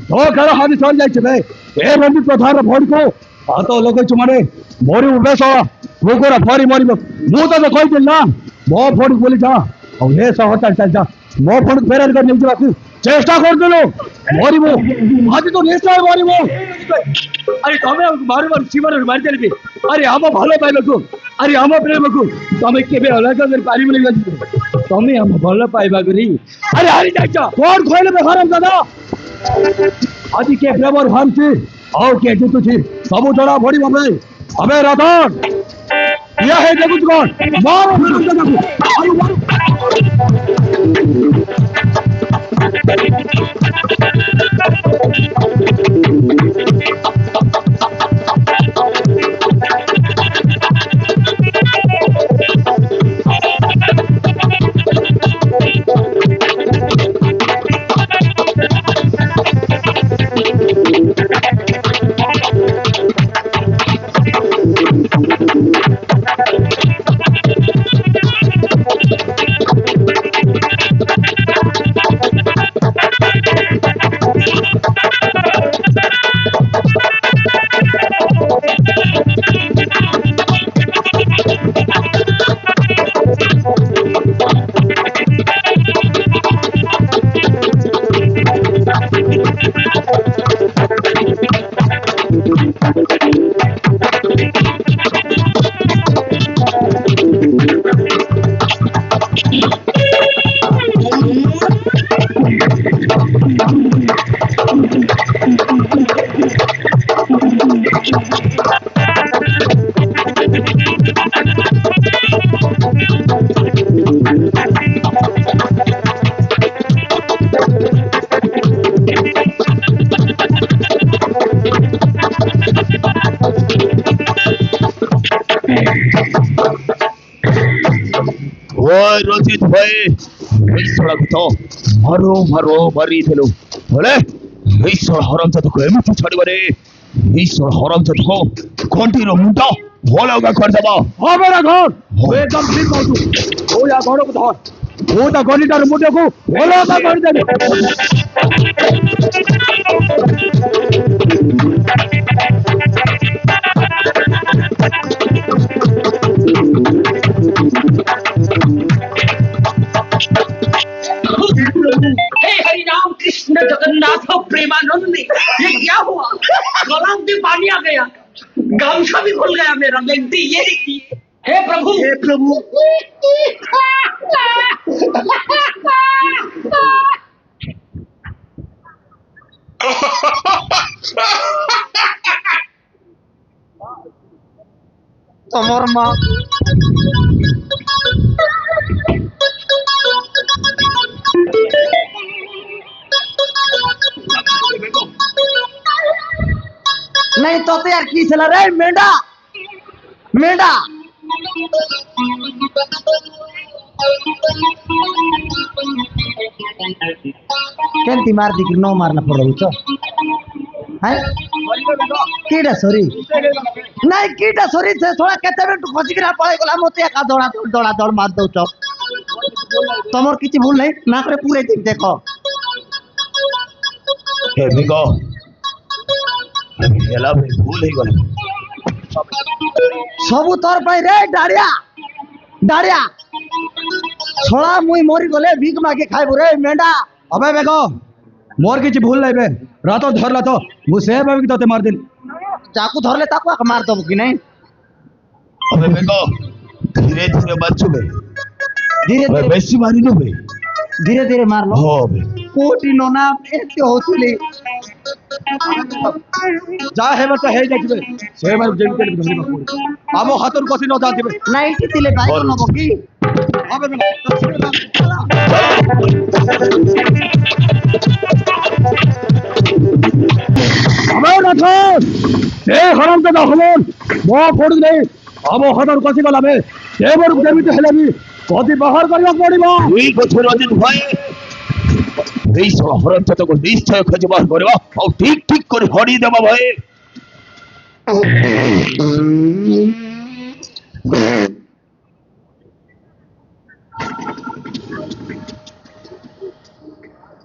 तो घर हाथी चल जाए ए बंदी प्रधान भोट को हाथ लोग मारे मोरी बेस लोगों फरी मर मुझे तो कही ना मो फोड़ बोली जा ये सह चल जा मो फोड़ फेरार कर नहीं जाती चेष्टा कर दिलो मरबू आज तो निश्चय मरबू अरे तुम्हें मार मार सीमार मार चलबी अरे आम भल पाइबा अरे आम प्रेम को तुम्हें केबे अलग कर पारिबनी तुम्हें आम भल पाइबा करी अरे हारी जाइछ कोन खोइले हराम दादा आज के प्रेमर भांति और के जीतुची सब जड़ा पड़ी भाई अबे राधन यह है देखुच कौन मारो मारो रचित मारो मारो मरी बोले हरम जात को एमती छाड़े हरम जात को घंटी मुंड भलगा करदेव हाँ मेरा घर एकदम ठीक कहूँ ओ या घर को धर वो तो घंटार मुंड को भलगा करदेव कृष्ण जगन्नाथ प्रेमानंद ये क्या हुआ गलाव में पानी आ गया गामछा भी खुल गया मेरा बेनती ये देखिए हे प्रभु तमर माँ नहीं तो यार की चला रे मेंढा मेंढा केंती मार दी नो मारना पड़ रही तो है कीड़ा सॉरी नहीं कीड़ा सॉरी से थोड़ा कहते में खसी गिरा पड़े गला मोते का दौड़ा दौड़ मार दो तो तमर किछि भूल नहीं ना करे पूरे दिन देखो हे बिगो हेला भाई भूल ही गले सबु तोर पाई रे डाड़िया डाड़िया छोड़ा मुई मोरी गले भीख मागे खाइबो रे मेंढा अबे बेगो मोर किछि भूल नहीं बे रातो धरला तो मुझे भाभी तोते मार दिन चाकू धरले ताकू मार दबो कि नहीं अबे बेगो धीरे धीरे बच्चो बे धीरे धीरे बेसी मारी नो बे धीरे धीरे मार लो हो बे कोटी नोना एते होतले जा हे तो हे जाइबे से मार जेम के धरि बापू आमो हाथर कसी न जातिबे नाइट तिले भाई नबो की अबे बेगो अबे नाथ ए हराम के दखलन मो फोड़ नहीं आमो हाथर कसी गलाबे से मोर जेमिते हेलाबी कदी बाहर करबा पड़िबो दुई बछर अजित भाई हरम जात को निश्चय खोजबार करवा और ठीक ठीक कर हड़ी देवा भाई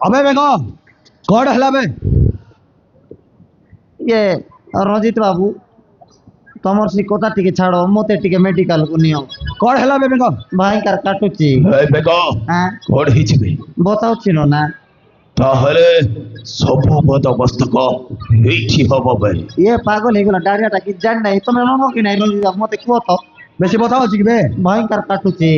अबे बेगो कौन हला बे ये रंजित बाबू तमर से कथा टिके छाड़ो मते टिके मेडिकल को नियो कौन हला बे बेगो भाई कार काटुची এই বেগ हां কোড হইছিবে बताओ चिनो ना তাহলে সবু বন্দোবস্তক এইটি হবো ভাই ये पागल हे गेला डारियाटा कि जान नहीं तमे नो कि नहीं रंजित बाबू मते को तो बेसी बताओ छी बे भाई कार काटुची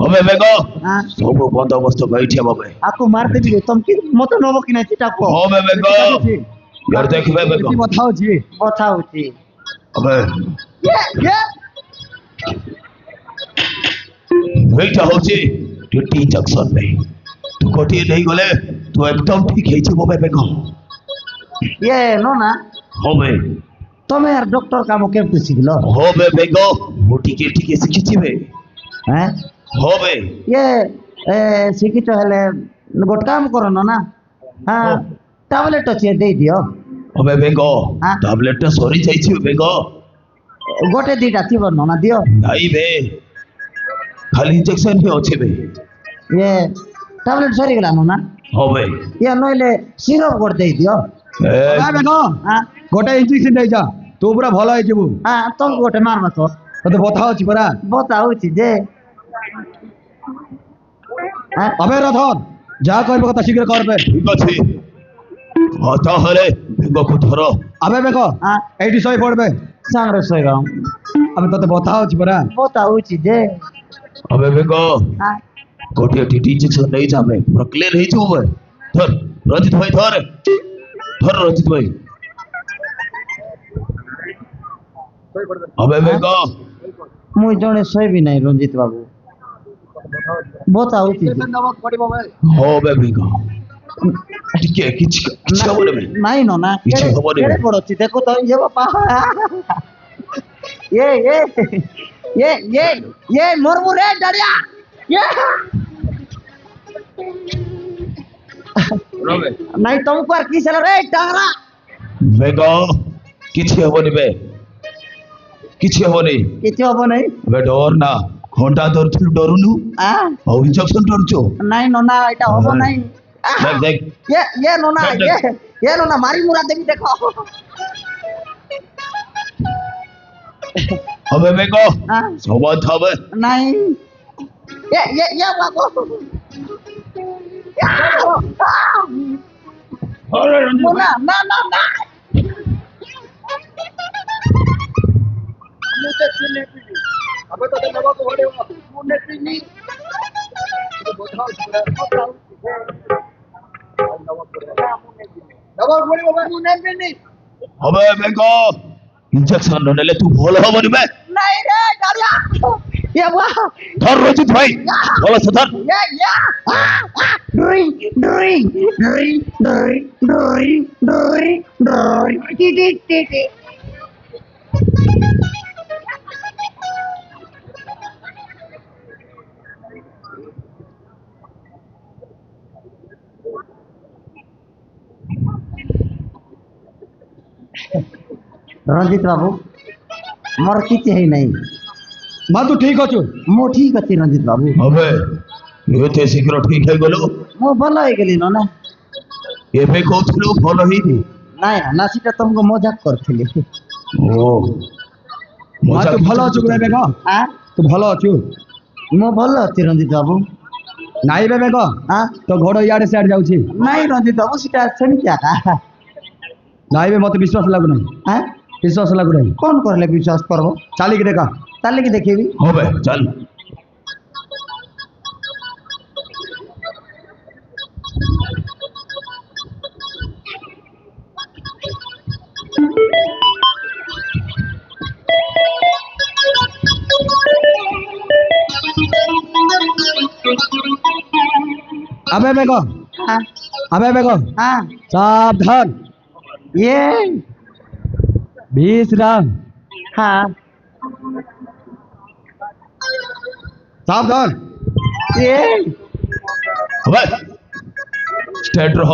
হবে বেগ हां সবু বন্দোবস্তক এইটি হবো ভাই आको मार देबी तुम कि मते नो कि नहीं चिटा को হবে বেগ यार देखबे बेग बेसी बताओ छी बताओ छी হবে ये এইটা হচ্ছে টিটি জংশন ভাই তুই কোটি নেই গলে তুই একদম ঠিক হইছে হবে বেগ ये नो ना হবে तमे यार डॉक्टर काम केमते शिखलो হবে বেগ মুটিকে ঠিক শিখিছিবে हैं হবে ये शिखित हेले गोट काम करो ना हाँ हाँ। टैबलेट अच्छे दे दियो হবে বেগ हाँ। ট্যাবলেটটা সরি যাইছি বেগ गोटे दीटा थी ना दियो নাই বে খালি ইনজেকশন হে আছে বে ये टैबलेट सरी गला ना হবে ये नइले सिरप गोट दे दियो এই, अबे बेगो हाँ गोटे इंजेक्शन दे जा तू पूरा भलो है जेबू हाँ तुम गोटे मारना तो तो बताओ छी परा बताओ चीजे हाँ अबे रथन जा करबे কথা শীঘ্র করবে ঠিক আছে তাহলে বেগকে ধরো अबे बेगो हाँ এইটি সই পড়বে सांगरे सोएगा আমি তোতে बताओ छी परा बताओ चीजे হবে বেগ हाँ গোটিয়ে টিটি ইনজেকশন নেই যাবে পুরো ক্লিয়ার হয়ে যাবে ধর রঞ্জিত ভাই ধর ধর রঞ্জিত ভাই হবে বেগ मुई जने सोए भी नहीं रंजित बाबू बताओ चीजे হবে বেগ টিকে কিছু কিছু হবে না नहीं नो ना पीछे केड़े खबर है। केड़े पड़ो ची देखो तो ये बापा ये मोरमू रे डरिया ये नहीं तुमको और की चला रे टांगरा বেগ কিছু হবনি বে কিছু হবনি किथे हबो नहीं বে ডর না ঘন্টা ধরছিল ডরুনু हां ও ইনজেকশন ডরছো नहीं नो ना এটা হবো हाँ। नहीं দেখ দেখ ये नो ना देख, ये नो ना मारी मुरा देवी देखो হবে বেগ हां সবাই হবে नहीं ये बाबू ना ना ना ना अबे तो दवा को होड़े मुने पीनी तो बताओ छी दवा गोली बाबा मुने पीनी হবে বেগ ইনজেকশন নিলে তুই ভালো হবনি বে नहीं रे डालिया ये वाह ধর রঞ্জিত ভাই ভালো আছে ধর ये drink drink drink drink drink drink drink टी टी रंजित बाबू मोर किसी है नहीं मां तू ठीक अछु मो ठीक अच्छी रंजित बाबू হবে এতে শীঘ্র ঠিক হয়ে গেল मो भल हो गली ना এবে কৌছিল ভালো হইনি नहीं ना सीटा तुमको मजाक करथिली ও मां तू भलो अछु बे बेगो हां तू भलो अछु मो भल अच्छी रंजित बाबू नाई बे बेगो हां तो घोड़ो याडे सेड जाउछि नहीं रंजित बाबू सीटा सेमी क्या का नाई बे मते विश्वास लागु नहीं हां विश्वास लागु नहीं कौन करले विश्वास करबो चाली के देखा चल के देखेबी হবে চল अबे बेगो हां अबे बेगो हां सावधान ये 20 राम हां सावधान ये হবে স্ট্রেট রহ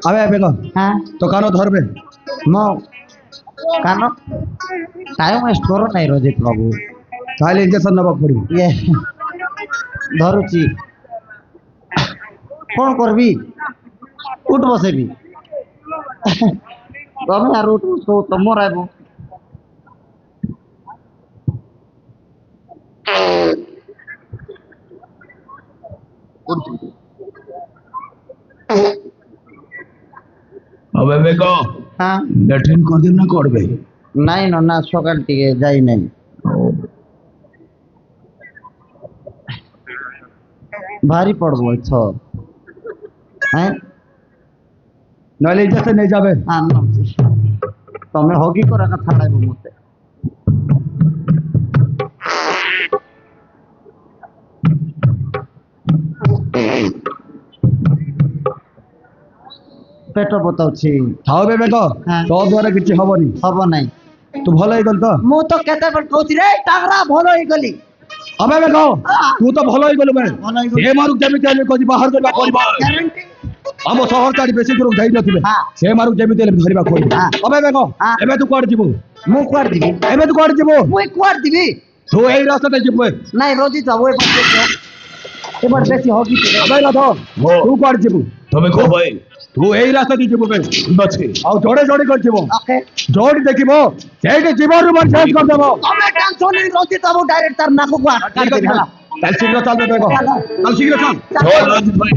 अबे बेगो हां तो कानो धरबे मो कानो टाइम वेस्ट करो नहीं रंजित बाबू ताले इंजेक्शन नबक पड़ी ये धरुची কোন করবি উঠ বসেবি তবে আর উঠ তো মরাইব হবে বেগ হ্যাঁ ল্যাট্রিন কদিন না করবে নাই না সকাল থেকে যাই নাই ভারী পড়বো সব হ্যাঁ নইলে ইজ্জতে নিয়ে যাবে হ্যাঁ তুমি হকি করা কথা ছাড়াইব মতে পেট বতাଉଛି হবে বেগ হ্যাঁ। তো দ্বারা কিছু হবনি হব নাই তু ଭଲ ହେଇଗଲ ତ ମୁଁ ତ କେତେବେଳେ କହୁଛି ରେ ତାଗରା ଭଲ ହେଇଗଲି হবে ବେଗ ତୁ ତ ଭଲ ହେଇଗଲୁ ବେ ଭଲ ହେଇଗଲି। ସେ ମାରୁ ଯେମିତି ହେଲେ କହୁଛି ବାହାର କରିବା କରିବା ଗ୍ୟାରେଣ୍ଟି ଆମ ସହର ଚାରି ବେଶୀ ଦୂର ଯାଇ ନଥିବେ ହଁ। ସେ ମାରୁ ଯେମିତି ହେଲେ ଧରିବା ଖୋଳିବ ହଁ। হবে ବେଗ ହଁ। ଏବେ ତୁ କୁଆଡେ ଯିବୁ ମୁଁ କୁଆଡେ ଯିବି ଏବେ ତୁ କୁଆଡେ ଯିବୁ ମୁଇଁ କୁଆଡେ ଯିବି ତୁ ଏଇ ରାସ୍ତାতে ଯିବୁ ବେ ନାଇଁ ରୋଜି ତ ওই এবার বেশি হকি হবে ରଥ ହଁ। ତୁ କୁଆଡେ ଯିବୁ ତମେ କହ ଭାଇ ତୁ ଏଇ ରାସ୍ତା ଦେଇ ଯିବୁ ବେ ଠିକ ଅଛି ଆଉ ଯୋଡେ ଯୋଡେ କରି ଯିବୁ ওকে ଯୋଉଠି ଦେଖିବ ସେଇଠି ଜୀବନରୁ ମନ ଚେଞ୍ଜ କରିଦେବ ତମେ ଟେନସନ ନେଇ ରୋଜି ତ ଡାଇରେକ୍ଟ ତାର ନାକୁ ଠିକ ଅଛି କାଟିଦେବି ହେଲା ତାହେଲେ ଶୀଘ୍ର ଚାଲ ବେଗ ଚାଲ। ତାହେଲେ ଶୀଘ୍ର ଚାଲ চল রঞ্জিত ভাই